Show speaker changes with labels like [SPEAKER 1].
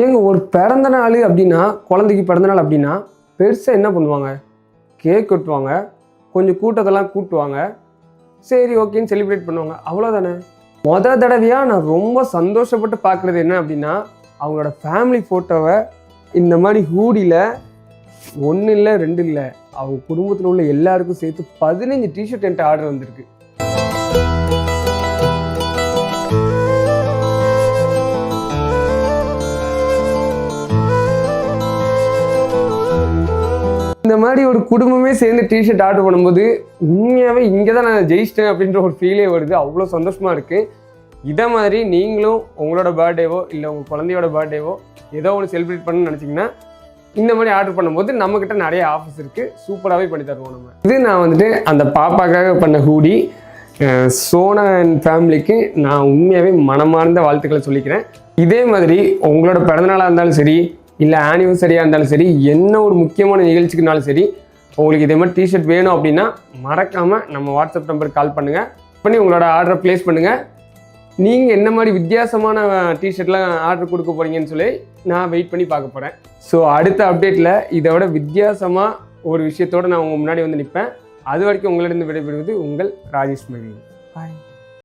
[SPEAKER 1] ஏங்க ஒரு பிறந்த நாள் அப்படின்னா, குழந்தைக்கு பிறந்த நாள் அப்படின்னா பெருசாக என்ன பண்ணுவாங்க? கேக் வெட்டுவாங்க, கொஞ்சம் கூட்டத்தெல்லாம் கூட்டுவாங்க, சரி ஓகேன்னு செலிப்ரேட் பண்ணுவாங்க, அவ்வளோதானே. தடவையாக நான் ரொம்ப சந்தோஷப்பட்டு பார்க்குறது என்ன அப்படின்னா, அவங்களோட ஃபேமிலி ஃபோட்டோவை இந்த மாதிரி ஹூடியில் 1 இல்லை 2 இல்லை, அவங்க குடும்பத்தில் உள்ள எல்லாருக்கும் சேர்த்து 15 டிஷர்ட் என்கிட்ட ஆர்டர் வந்திருக்கு. இந்த மாதிரி ஒரு குடும்பமே சேர்ந்து டிஷர்ட் ஆர்டர் பண்ணும்போது உண்மையாகவே இங்கே தான் நான் ஜெயிச்சிட்டேன் அப்படின்ற ஒரு ஃபீலே வருது. அவ்வளோ சந்தோஷமாக இருக்குது. இதை மாதிரி நீங்களும் உங்களோட பர்த்டேவோ இல்லை உங்கள் குழந்தையோட பர்த்டேவோ ஏதோ ஒன்று செலிப்ரேட் பண்ணணும்னு நினச்சிங்கன்னா இந்த மாதிரி ஆர்டர் பண்ணும்போது நம்மக்கிட்ட நிறைய ஆஃபர்ஸ் இருக்குது, சூப்பராகவே பண்ணி தருவோம் நம்ம. இது நான் வந்துட்டு அந்த பாப்பாக்காக பண்ண ஹூடி. சோனா அண்ட் ஃபேமிலிக்கு நான் உண்மையாகவே மனமார்ந்த வாழ்த்துக்களை சொல்லிக்கிறேன். இதே மாதிரி உங்களோட பிறந்தநாளாக இருந்தாலும் சரி, இல்லை ஆனிவர்சரியாக இருந்தாலும் சரி, என்ன ஒரு முக்கியமான நிகழ்ச்சிக்குனாலும் சரி, உங்களுக்கு இதே மாதிரி டிஷர்ட் வேணும் அப்படின்னா மறக்காமல் நம்ம வாட்ஸ்அப் நம்பருக்கு கால் பண்ணுங்கள். பண்ணி உங்களோட ஆர்டரை ப்ளேஸ் பண்ணுங்கள். நீங்கள் என்ன மாதிரி வித்தியாசமான டிஷர்ட்லாம் ஆர்டர் கொடுக்க போகிறீங்கன்னு சொல்லி நான் வெயிட் பண்ணி பார்க்க போகிறேன். ஸோ அடுத்த அப்டேட்டில் இதை விட வித்தியாசமாக ஒரு விஷயத்தோடு நான் உங்கள் முன்னாடி வந்து நிற்பேன். அது வரைக்கும் உங்களிடம் விடைபெறுவது உங்கள் ராஜேஷ் மகி. பாய்.